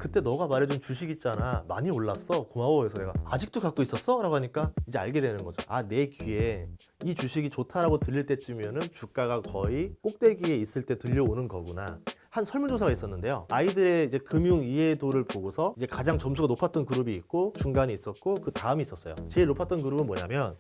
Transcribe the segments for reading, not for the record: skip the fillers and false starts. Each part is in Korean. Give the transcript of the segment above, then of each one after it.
그때 너가 말해준 주식 있잖아, 많이 올랐어, 고마워. 해서 내가 아직도 갖고 있었어? 라고 하니까 이제 알게 되는 거죠. 아, 내 귀에 이 주식이 좋다라고 들릴 때쯤이면은 주가가 거의 꼭대기에 있을 때 들려오는 거구나. 한 설문조사가 있었는데요. 아이들의 이제 금융 이해도를 보고서 이제 가장 점수가 높았던 그룹이 있고 중간이 있었고 그 다음이 있었어요. 제일 높았던 그룹은 뭐냐면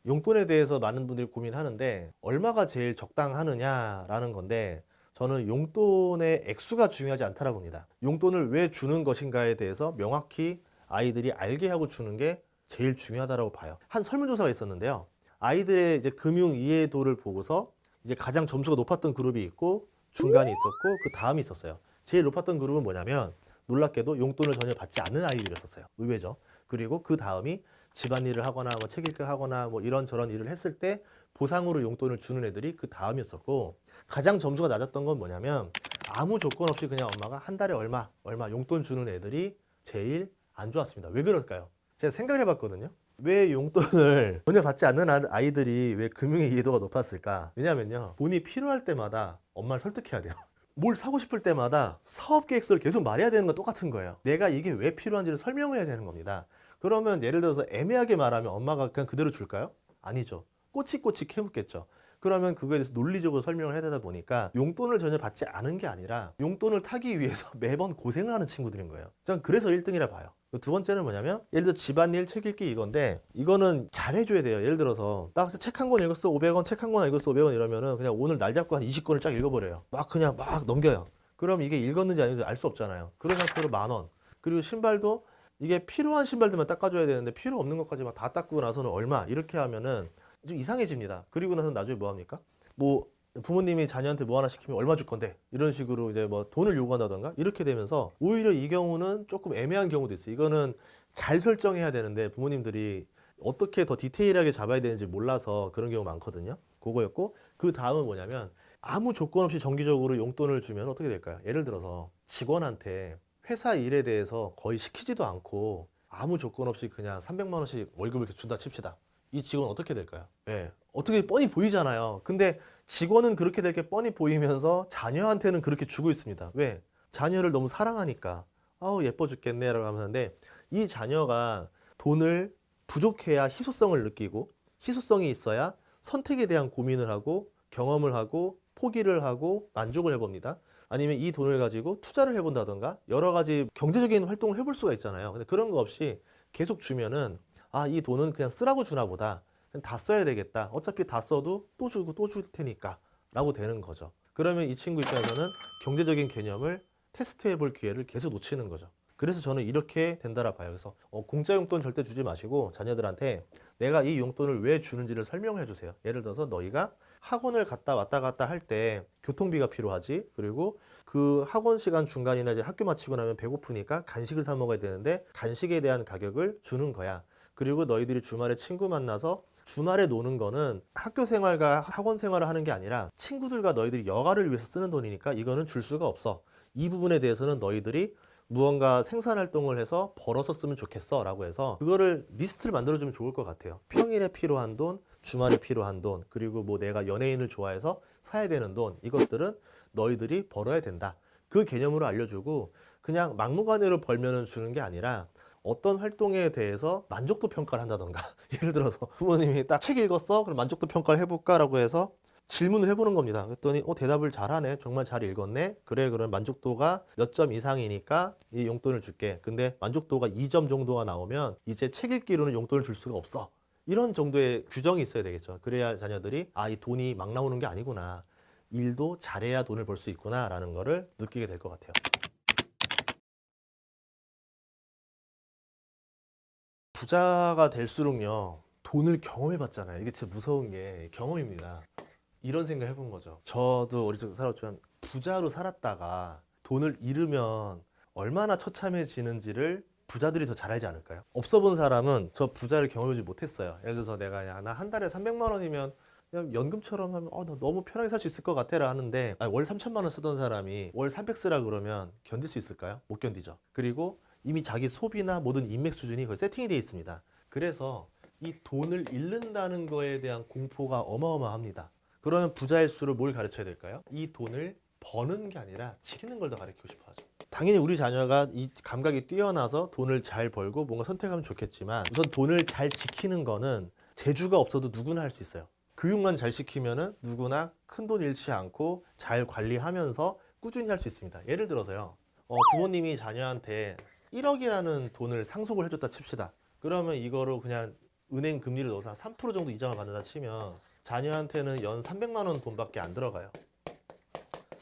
용돈에 대해서 많은 분들이 고민하는데 얼마가 제일 적당하느냐라는 건데, 저는 용돈의 액수가 중요하지 않다라고 봅니다. 용돈을 왜 주는 것인가에 대해서 명확히 아이들이 알게 하고 주는 게 제일 중요하다고 봐요. 한 설문조사가 있었는데요. 아이들의 이제 금융 이해도를 보고서 이제 가장 점수가 높았던 그룹이 있고 중간이 있었고 그 다음이 있었어요. 제일 높았던 그룹은 뭐냐면 놀랍게도 용돈을 전혀 받지 않는 아이들이었어요. 의외죠. 그리고 그 다음이 집안일을 하거나 뭐 책 읽기 하거나 뭐 이런저런 일을 했을 때 보상으로 용돈을 주는 애들이 그 다음이었었고, 가장 점수가 낮았던 건 뭐냐면 아무 조건 없이 그냥 엄마가 한 달에 얼마 용돈 주는 애들이 제일 안 좋았습니다. 왜 그럴까요? 제가 생각을 해봤거든요. 왜 용돈을 전혀 받지 않는 아이들이 왜 금융의 이해도가 높았을까? 왜냐면요, 돈이 필요할 때마다 엄마를 설득해야 돼요. 뭘 사고 싶을 때마다 사업 계획서를 계속 말해야 되는 건 똑같은 거예요. 내가 이게 왜 필요한지를 설명해야 되는 겁니다. 그러면 예를 들어서 애매하게 말하면 엄마가 그냥 그대로 줄까요? 아니죠. 꼬치꼬치 캐묻겠죠. 그러면 그거에 대해서 논리적으로 설명을 해야 되다 보니까 용돈을 전혀 받지 않은 게 아니라 용돈을 타기 위해서 매번 고생을 하는 친구들인 거예요. 전 그래서 1등이라 봐요. 두 번째는 뭐냐면 예를 들어 집안일, 책 읽기 이건데, 이거는 잘해줘야 돼요. 예를 들어서 딱 책 한 권 읽었어 500원, 책 한 권 읽었어 500원 이러면은 그냥 오늘 날 잡고 한 20권을 쫙 읽어버려요. 막 그냥 막 넘겨요. 그럼 이게 읽었는지 아닌지 알 수 없잖아요. 그런 상태로 10,000원. 그리고 신발도 이게 필요한 신발들만 닦아줘야 되는데 필요 없는 것까지 막 다 닦고 나서는 얼마, 이렇게 하면은 좀 이상해집니다. 그리고 나서 나중에 뭐 합니까? 뭐 부모님이 자녀한테 뭐 하나 시키면 얼마 줄 건데, 이런 식으로 이제 뭐 돈을 요구한다던가 이렇게 되면서 오히려 이 경우는 조금 애매한 경우도 있어요. 이거는 잘 설정해야 되는데 부모님들이 어떻게 더 디테일하게 잡아야 되는지 몰라서 그런 경우 많거든요. 그거였고, 그 다음은 뭐냐면 아무 조건 없이 정기적으로 용돈을 주면 어떻게 될까요? 예를 들어서 직원한테 회사 일에 대해서 거의 시키지도 않고 아무 조건 없이 그냥 300만 원씩 월급을 이렇게 준다 칩시다. 이 직원 어떻게 될까요? 예. 어떻게 뻔히 보이잖아요. 근데 직원은 그렇게 될 게 뻔히 보이면서 자녀한테는 그렇게 주고 있습니다. 왜? 자녀를 너무 사랑하니까. 아우 예뻐 죽겠네 라고 하는데, 이 자녀가 돈을 부족해야 희소성을 느끼고, 희소성이 있어야 선택에 대한 고민을 하고 경험을 하고 포기를 하고 만족을 해봅니다. 아니면 이 돈을 가지고 투자를 해본다던가 여러 가지 경제적인 활동을 해볼 수가 있잖아요. 근데 그런 거 없이 계속 주면은 아, 이 돈은 그냥 쓰라고 주나 보다. 그냥 다 써야 되겠다. 어차피 다 써도 또 주고 또 줄 테니까 라고 되는 거죠. 그러면 이 친구 입장에서는 경제적인 개념을 테스트해 볼 기회를 계속 놓치는 거죠. 그래서 저는 이렇게 된다라 봐요. 그래서 공짜 용돈 절대 주지 마시고 자녀들한테 내가 이 용돈을 왜 주는지를 설명해 주세요. 예를 들어서 너희가 학원을 갔다 왔다 갔다 할 때 교통비가 필요하지. 그리고 그 학원 시간 중간이나 이제 학교 마치고 나면 배고프니까 간식을 사 먹어야 되는데 간식에 대한 가격을 주는 거야. 그리고 너희들이 주말에 친구 만나서 주말에 노는 거는 학교 생활과 학원 생활을 하는 게 아니라 친구들과 너희들이 여가를 위해서 쓰는 돈이니까 이거는 줄 수가 없어. 이 부분에 대해서는 너희들이 무언가 생산 활동을 해서 벌어서 쓰면 좋겠어 라고 해서 그거를 리스트를 만들어주면 좋을 것 같아요. 평일에 필요한 돈, 주말에 필요한 돈, 그리고 뭐 내가 연예인을 좋아해서 사야 되는 돈, 이것들은 너희들이 벌어야 된다. 그 개념으로 알려주고 그냥 막무가내로 벌면은 주는 게 아니라 어떤 활동에 대해서 만족도 평가를 한다던가 예를 들어서 부모님이 딱 책 읽었어? 그럼 만족도 평가를 해볼까? 라고 해서 질문을 해보는 겁니다. 그랬더니 대답을 잘하네. 정말 잘 읽었네. 그래, 그럼 만족도가 몇 점 이상이니까 이 용돈을 줄게. 근데 만족도가 2점 정도가 나오면 이제 책 읽기로는 용돈을 줄 수가 없어. 이런 정도의 규정이 있어야 되겠죠. 그래야 자녀들이 아, 이 돈이 막 나오는 게 아니구나. 일도 잘해야 돈을 벌 수 있구나 라는 거를 느끼게 될 것 같아요. 부자가 될수록요, 돈을 경험해 봤잖아요. 이게 진짜 무서운 게 경험입니다. 이런 생각 해본 거죠. 저도 어릴 적 살았지만 부자로 살았다가 돈을 잃으면 얼마나 처참해지는지를 부자들이 더 잘 알지 않을까요? 없어 본 사람은 저 부자를 경험하지 못했어요. 예를 들어서 내가 야, 나 한 달에 300만 원이면 그냥 연금처럼 하면 나 너무 편하게 살 수 있을 것 같아라 하는데, 아니, 월 3천만 원 쓰던 사람이 월 300 쓰라 그러면 견딜 수 있을까요? 못 견디죠. 그리고 이미 자기 소비나 모든 인맥 수준이 거의 세팅이 되어 있습니다. 그래서 이 돈을 잃는다는 거에 대한 공포가 어마어마합니다. 그러면 부자일수록 뭘 가르쳐야 될까요? 이 돈을 버는 게 아니라 지키는 걸 더 가르치고 싶어 하죠. 당연히 우리 자녀가 이 감각이 뛰어나서 돈을 잘 벌고 뭔가 선택하면 좋겠지만 우선 돈을 잘 지키는 거는 재주가 없어도 누구나 할 수 있어요. 교육만 잘 시키면은 누구나 큰돈 잃지 않고 잘 관리하면서 꾸준히 할 수 있습니다. 예를 들어서요. 부모님이 자녀한테 1억이라는 돈을 상속을 해줬다 칩시다. 그러면 이거를 그냥 은행 금리를 넣어서 한 3% 정도 이자를 받는다 치면 자녀한테는 연 300만 원 돈밖에 안 들어가요.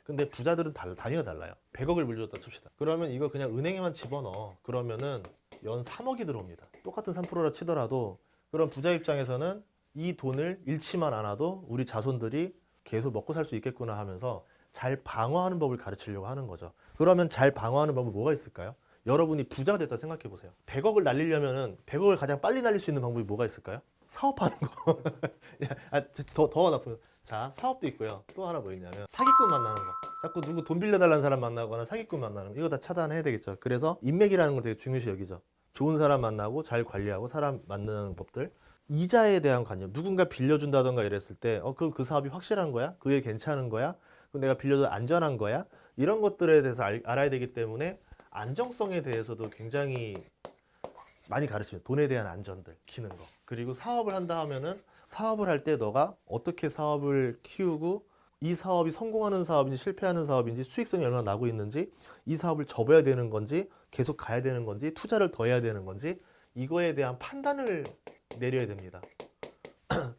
근데 부자들은 단위가 달라요. 100억을 물려줬다 칩시다. 그러면 이거 그냥 은행에만 집어넣어. 그러면은 연 3억이 들어옵니다. 똑같은 3%라 치더라도 그런 부자 입장에서는 이 돈을 잃지만 않아도 우리 자손들이 계속 먹고 살 수 있겠구나 하면서 잘 방어하는 법을 가르치려고 하는 거죠. 그러면 잘 방어하는 법은 뭐가 있을까요? 여러분이 부자가 됐다 생각해 보세요. 100억을 날리려면은 100억을 가장 빨리 날릴 수 있는 방법이 뭐가 있을까요? 사업하는 거. 더 나쁜. 자, 사업도 있고요. 또 하나 뭐 있냐면 사기꾼 만나는 거. 자꾸 누구 돈 빌려달라는 사람 만나거나 사기꾼 만나는 거. 이거 다 차단해야 되겠죠. 그래서 인맥이라는 건 되게 중요시 여기죠. 좋은 사람 만나고 잘 관리하고 사람 만나는 법들. 이자에 대한 관념. 누군가 빌려준다던가 이랬을 때 그 사업이 확실한 거야? 그게 괜찮은 거야? 내가 빌려도 안전한 거야? 이런 것들에 대해서 알아야 되기 때문에 안정성에 대해서도 굉장히 많이 가르치죠. 돈에 대한 안전들, 키는 거. 그리고 사업을 한다 하면은 사업을 할 때 너가 어떻게 사업을 키우고 이 사업이 성공하는 사업인지 실패하는 사업인지 수익성이 얼마나 나고 있는지 이 사업을 접어야 되는 건지 계속 가야 되는 건지 투자를 더 해야 되는 건지 이거에 대한 판단을 내려야 됩니다.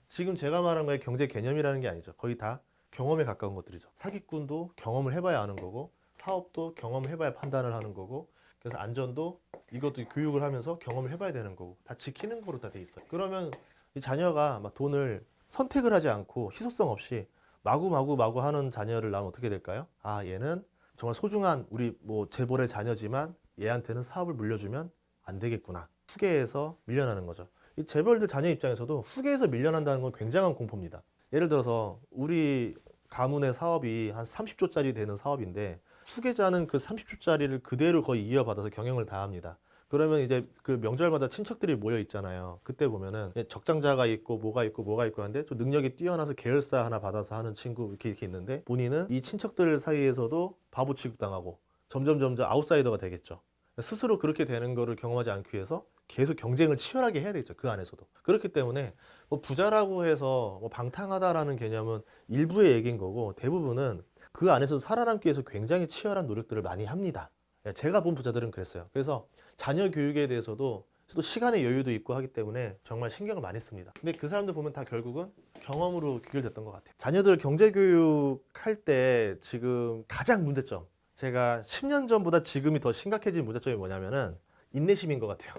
지금 제가 말한 거에 경제 개념이라는 게 아니죠. 거의 다 경험에 가까운 것들이죠. 사기꾼도 경험을 해봐야 아는 거고 사업도 경험을 해봐야 판단을 하는 거고 그래서 안전도 이것도 교육을 하면서 경험을 해봐야 되는 거고 다 지키는 거로 다 돼 있어요. 그러면 이 자녀가 막 돈을 선택을 하지 않고 희소성 없이 마구 하는 자녀를 낳으면 어떻게 될까요? 아, 얘는 정말 소중한 우리 뭐 재벌의 자녀지만 얘한테는 사업을 물려주면 안 되겠구나. 후계에서 밀려나는 거죠. 이 재벌들 자녀 입장에서도 후계에서 밀려난다는 건 굉장한 공포입니다. 예를 들어서 우리 가문의 사업이 한 30조짜리 되는 사업인데 후계자는 그 30조짜리를 그대로 거의 이어받아서 경영을 다 합니다. 그러면 이제 그 명절마다 친척들이 모여 있잖아요. 그때 보면은 적장자가 있고 뭐가 있고 하는데 좀 능력이 뛰어나서 계열사 하나 받아서 하는 친구 이렇게 있는데 본인은 이 친척들 사이에서도 바보 취급당하고 점점 아웃사이더가 되겠죠. 스스로 그렇게 되는 거를 경험하지 않기 위해서 계속 경쟁을 치열하게 해야 되겠죠. 그 안에서도. 그렇기 때문에 뭐 부자라고 해서 뭐 방탕하다라는 개념은 일부의 얘기인 거고 대부분은 그 안에서 살아남기 위해서 굉장히 치열한 노력들을 많이 합니다. 제가 본 부자들은 그랬어요. 그래서 자녀 교육에 대해서도 또 시간의 여유도 있고 하기 때문에 정말 신경을 많이 씁니다. 근데 그 사람들 보면 다 결국은 경험으로 귀결됐던 것 같아요. 자녀들 경제교육 할 때 지금 가장 문제점, 제가 10년 전보다 지금이 더 심각해진 문제점이 뭐냐면은 인내심인 것 같아요.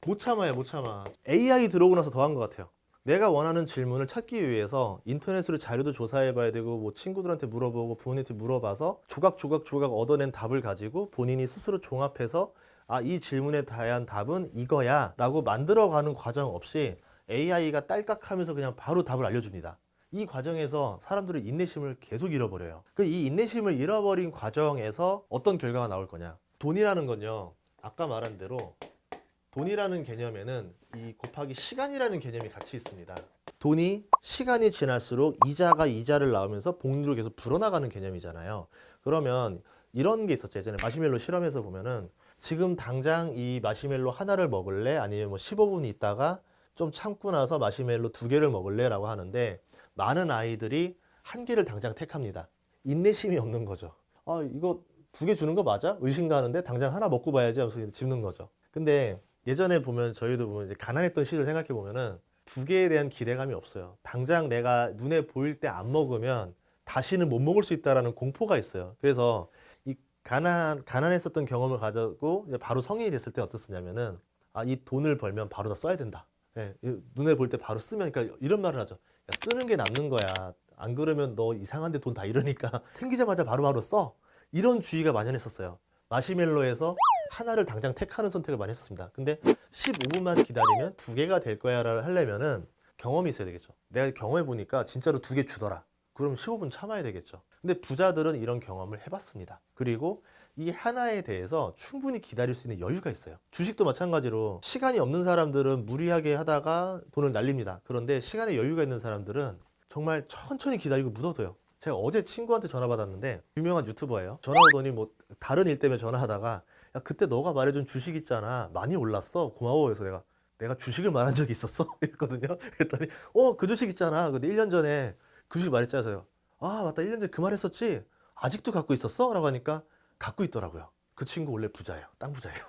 못 참아요, 못 참아. AI 들어오고 나서 더한 것 같아요. 내가 원하는 질문을 찾기 위해서 인터넷으로 자료도 조사해 봐야 되고 뭐 친구들한테 물어보고 부모님한테 물어봐서 조각 얻어낸 답을 가지고 본인이 스스로 종합해서 아, 이 질문에 대한 답은 이거야 라고 만들어가는 과정 없이 AI가 딸깍하면서 그냥 바로 답을 알려줍니다. 이 과정에서 사람들은 인내심을 계속 잃어버려요. 이 인내심을 잃어버린 과정에서 어떤 결과가 나올 거냐. 돈이라는 건요, 아까 말한 대로 돈이라는 개념에는 이 곱하기 시간이라는 개념이 같이 있습니다. 돈이 시간이 지날수록 이자가 이자를 낳으면서 복리로 계속 불어나가는 개념이잖아요. 그러면 이런 게 있었죠. 예전에 마시멜로 실험에서 보면은 지금 당장 이 마시멜로 하나를 먹을래? 아니면 뭐 15분 있다가 좀 참고 나서 마시멜로 2개를 먹을래? 라고 하는데 많은 아이들이 1개를 당장 택합니다. 인내심이 없는 거죠. 아, 이거 2개 주는 거 맞아? 의심가는데 당장 하나 먹고 봐야지 하면서 집는 거죠. 근데 예전에 보면 저희도 보면 이제 가난했던 시절 생각해 보면은 2개에 대한 기대감이 없어요. 당장 내가 눈에 보일 때 안 먹으면 다시는 못 먹을 수 있다라는 공포가 있어요. 그래서 이 가난했었던 경험을 가지고 이제 바로 성인이 됐을 때 어떻었냐면은 아, 이 돈을 벌면 바로 다 써야 된다. 예, 눈에 볼 때 바로 쓰면, 그러니까 이런 말을 하죠. 야, 쓰는 게 남는 거야. 안 그러면 너 이상한데 돈 다 잃으니까 생기자마자 바로바로 써. 이런 주의가 만연했었어요. 마시멜로에서 하나를 당장 택하는 선택을 많이 했었습니다. 근데 15분만 기다리면 2개가 될 거야 라고 하려면은 경험이 있어야 되겠죠. 내가 경험해 보니까 진짜로 2개 주더라. 그럼 15분 참아야 되겠죠. 근데 부자들은 이런 경험을 해봤습니다. 그리고 이 하나에 대해서 충분히 기다릴 수 있는 여유가 있어요. 주식도 마찬가지로 시간이 없는 사람들은 무리하게 하다가 돈을 날립니다. 그런데 시간에 여유가 있는 사람들은 정말 천천히 기다리고 묻어둬요. 제가 어제 친구한테 전화 받았는데 유명한 유튜버예요. 전화 오더니 뭐 다른 일 때문에 전화하다가 야 그때 너가 말해준 주식 있잖아 많이 올랐어 고마워. 해서 내가 주식을 말한 적이 있었어? 했거든요. 그랬더니 그 주식 있잖아 근데 1년 전에 그 주식 말했잖아요. 아 맞다 1년 전에 그 말 했었지? 아직도 갖고 있었어? 라고 하니까 갖고 있더라고요. 그 친구 원래 부자예요. 땅 부자예요.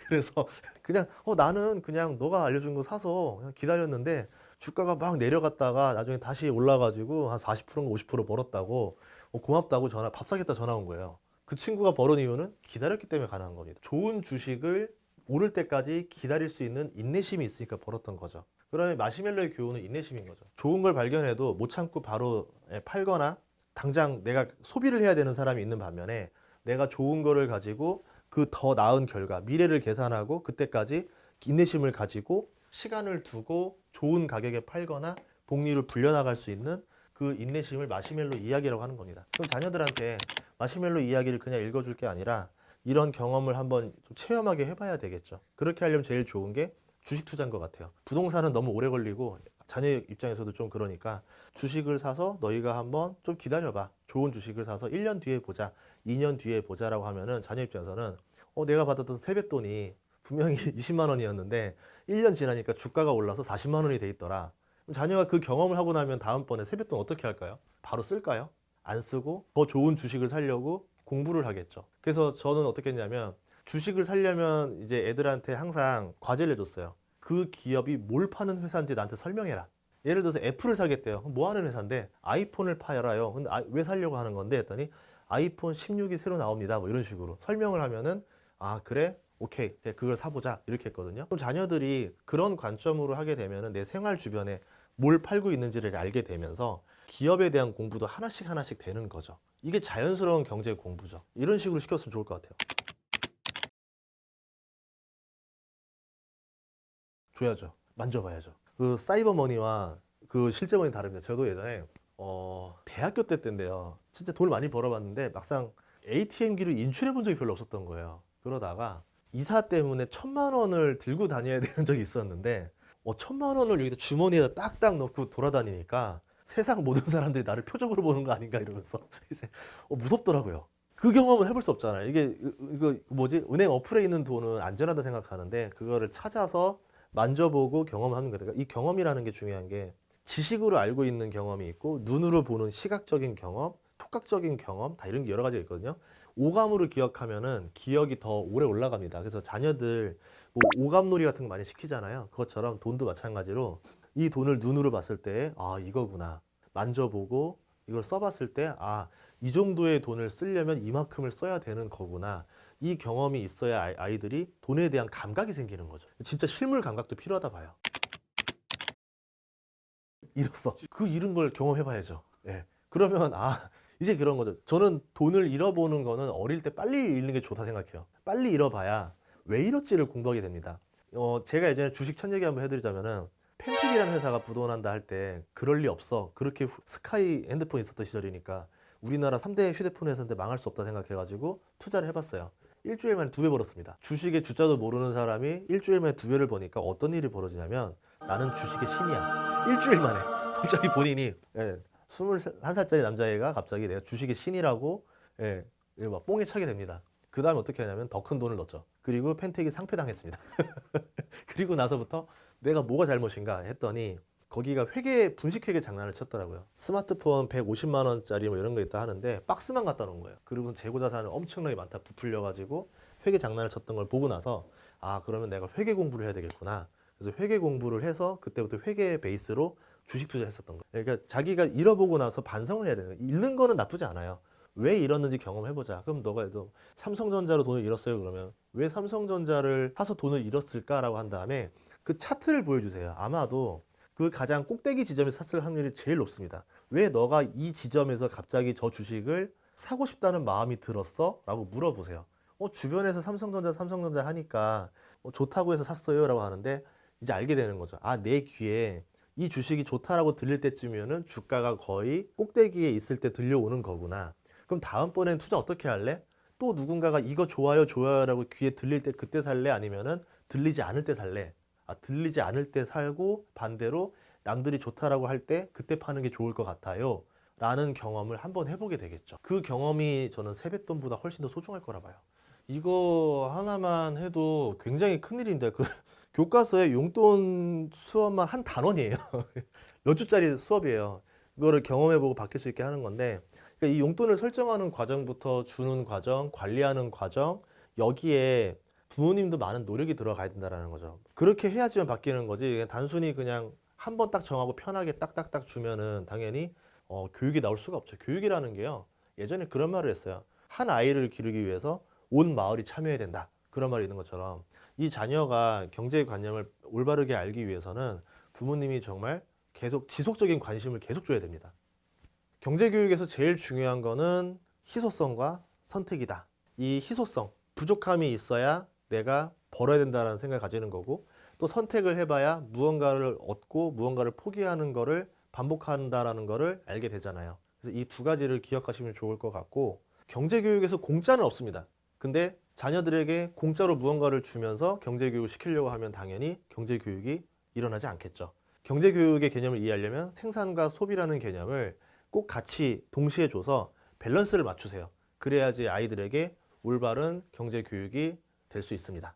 그래서 그냥 나는 그냥 너가 알려준 거 사서 그냥 기다렸는데 주가가 막 내려갔다가 나중에 다시 올라가지고 한 40%인가 50% 벌었다고 고맙다고 밥 사겠다 전화 온 거예요. 그 친구가 벌은 이유는 기다렸기 때문에 가능한 겁니다. 좋은 주식을 오를 때까지 기다릴 수 있는 인내심이 있으니까 벌었던 거죠. 그러면 마시멜로의 교훈은 인내심인 거죠. 좋은 걸 발견해도 못 참고 바로 팔거나 당장 내가 소비를 해야 되는 사람이 있는 반면에 내가 좋은 거를 가지고 그 더 나은 결과, 미래를 계산하고 그때까지 인내심을 가지고 시간을 두고 좋은 가격에 팔거나 복리를 불려나갈 수 있는 그 인내심을 마시멜로 이야기라고 하는 겁니다. 그럼 자녀들한테 마시멜로 이야기를 그냥 읽어줄 게 아니라 이런 경험을 한번 좀 체험하게 해봐야 되겠죠. 그렇게 하려면 제일 좋은 게 주식 투자인 것 같아요. 부동산은 너무 오래 걸리고 자녀 입장에서도 좀 그러니까 주식을 사서 너희가 한번 좀 기다려봐. 좋은 주식을 사서 1년 뒤에 보자, 2년 뒤에 보자라고 하면은 자녀 입장에서는 내가 받았던 세뱃돈이 분명히 20만 원이었는데 1년 지나니까 주가가 올라서 40만 원이 돼 있더라. 그럼 자녀가 그 경험을 하고 나면 다음번에 세뱃돈 어떻게 할까요? 바로 쓸까요? 안 쓰고 더 좋은 주식을 사려고 공부를 하겠죠. 그래서 저는 어떻게 했냐면 주식을 사려면 이제 애들한테 항상 과제를 해줬어요. 그 기업이 뭘 파는 회사인지 나한테 설명해라. 예를 들어서 애플을 사겠대요. 뭐 하는 회사인데 아이폰을 팔아요. 근데 왜 사려고 하는 건데 했더니 아이폰 16이 새로 나옵니다. 뭐 이런 식으로 설명을 하면은 아 그래? 오케이 그걸 사보자 이렇게 했거든요. 그럼 자녀들이 그런 관점으로 하게 되면은 내 생활 주변에 뭘 팔고 있는지를 알게 되면서 기업에 대한 공부도 하나씩 하나씩 되는 거죠. 이게 자연스러운 경제 공부죠. 이런 식으로 시켰으면 좋을 것 같아요. 줘야죠. 만져봐야죠. 그 사이버 머니와 그 실제 머니 다릅니다. 저도 예전에 대학교 때인데요. 진짜 돈을 많이 벌어봤는데 막상 ATM기를 인출해 본 적이 별로 없었던 거예요. 그러다가 이사 때문에 1,000만 원을 들고 다녀야 되는 적이 있었는데 1,000만 원을 여기다 주머니에다 딱딱 넣고 돌아다니니까 세상 모든 사람들이 나를 표적으로 보는 거 아닌가 이러면서 이제 무섭더라고요. 그 경험을 해볼 수 없잖아요. 이거 뭐지? 은행 어플에 있는 돈은 안전하다 생각하는데 그거를 찾아서 만져보고 경험하는 거예요. 그러니까 이 경험이라는 게 중요한 게 지식으로 알고 있는 경험이 있고 눈으로 보는 시각적인 경험, 촉각적인 경험 다 이런 게 여러 가지가 있거든요. 오감으로 기억하면은 기억이 더 오래 올라갑니다. 그래서 자녀들 뭐 오감놀이 같은 거 많이 시키잖아요. 그것처럼 돈도 마찬가지로 이 돈을 눈으로 봤을 때 아 이거구나 만져보고 이걸 써봤을 때 아 이 정도의 돈을 쓰려면 이만큼을 써야 되는 거구나 이 경험이 있어야 아이들이 돈에 대한 감각이 생기는 거죠. 진짜 실물 감각도 필요하다 봐요. 잃었어. 그 잃은 걸 경험해 봐야죠. 예. 그러면 이제 그런 거죠. 저는 돈을 잃어보는 거는 어릴 때 빨리 잃는 게 좋다 생각해요. 빨리 잃어봐야 왜 잃었지를 공부하게 됩니다. 제가 예전에 주식 천 얘기 한번 해드리자면은 펜틱이라는 회사가 부도난다 할 때 그럴 리 없어. 그렇게 스카이 핸드폰 있었던 시절이니까 우리나라 3대 휴대폰 회사인데 망할 수 없다 생각해가지고 투자를 해봤어요. 일주일 만에 2배 벌었습니다. 주식의 주자도 모르는 사람이 일주일 만에 2배를 버니까 어떤 일이 벌어지냐면 나는 주식의 신이야. 일주일 만에 갑자기 본인이 21살짜리 남자애가 갑자기 내가 주식의 신이라고 막 뽕에 차게 됩니다. 그 다음에 어떻게 하냐면 더 큰 돈을 넣었죠. 그리고 펜텍이 상폐당했습니다. 그리고 나서부터 내가 뭐가 잘못인가 했더니 거기가 분식회계 장난을 쳤더라고요. 스마트폰 150만 원짜리 뭐 이런 거 있다 하는데 박스만 갖다 놓은 거예요. 그리고 재고 자산은 엄청나게 많다 부풀려가지고 회계 장난을 쳤던 걸 보고 나서 그러면 내가 회계 공부를 해야 되겠구나. 그래서 회계 공부를 해서 그때부터 회계 베이스로 주식 투자를 했었던 거예요. 그러니까 자기가 잃어보고 나서 반성을 해야 되는 거예요. 잃는 거는 나쁘지 않아요. 왜 잃었는지 경험해보자. 그럼 너가 삼성전자로 돈을 잃었어요. 그러면 왜 삼성전자를 사서 돈을 잃었을까라고 한 다음에 그 차트를 보여주세요. 아마도 그 가장 꼭대기 지점에서 샀을 확률이 제일 높습니다. 왜 너가 이 지점에서 갑자기 저 주식을 사고 싶다는 마음이 들었어? 라고 물어보세요. 주변에서 삼성전자 하니까 좋다고 해서 샀어요 라고 하는데 이제 알게 되는 거죠. 내 귀에 이 주식이 좋다라고 들릴 때쯤이면은 주가가 거의 꼭대기에 있을 때 들려오는 거구나. 그럼 다음번엔 투자 어떻게 할래? 또 누군가가 이거 좋아요 라고 귀에 들릴 때 그때 살래? 아니면은 들리지 않을 때 살래? 들리지 않을 때 살고 반대로 남들이 좋다라고 할 때 그때 파는 게 좋을 것 같아요 라는 경험을 한번 해보게 되겠죠. 그 경험이 저는 세뱃돈보다 훨씬 더 소중할 거라 봐요. 이거 하나만 해도 굉장히 큰일인데 그 교과서에 용돈 수업만 한 단원이에요. 몇 주짜리 수업이에요. 이거를 경험해보고 바뀔 수 있게 하는 건데 그러니까 이 용돈을 설정하는 과정부터 주는 과정, 관리하는 과정 여기에 부모님도 많은 노력이 들어가야 된다는 거죠. 그렇게 해야지만 바뀌는 거지 단순히 그냥 한 번 딱 정하고 편하게 딱딱딱 주면은 당연히 교육이 나올 수가 없죠. 교육이라는 게요. 예전에 그런 말을 했어요. 한 아이를 기르기 위해서 온 마을이 참여해야 된다. 그런 말이 있는 것처럼 이 자녀가 경제관념을 올바르게 알기 위해서는 부모님이 정말 계속 지속적인 관심을 계속 줘야 됩니다. 경제교육에서 제일 중요한 거는 희소성과 선택이다. 이 희소성, 부족함이 있어야 내가 벌어야 된다는 생각을 가지는 거고 또 선택을 해봐야 무언가를 얻고 무언가를 포기하는 거를 반복한다라는 거를 알게 되잖아요. 그래서 이 두 가지를 기억하시면 좋을 것 같고 경제교육에서 공짜는 없습니다. 근데 자녀들에게 공짜로 무언가를 주면서 경제교육을 시키려고 하면 당연히 경제교육이 일어나지 않겠죠. 경제교육의 개념을 이해하려면 생산과 소비라는 개념을 꼭 같이 동시에 줘서 밸런스를 맞추세요. 그래야지 아이들에게 올바른 경제교육이 될 수 있습니다.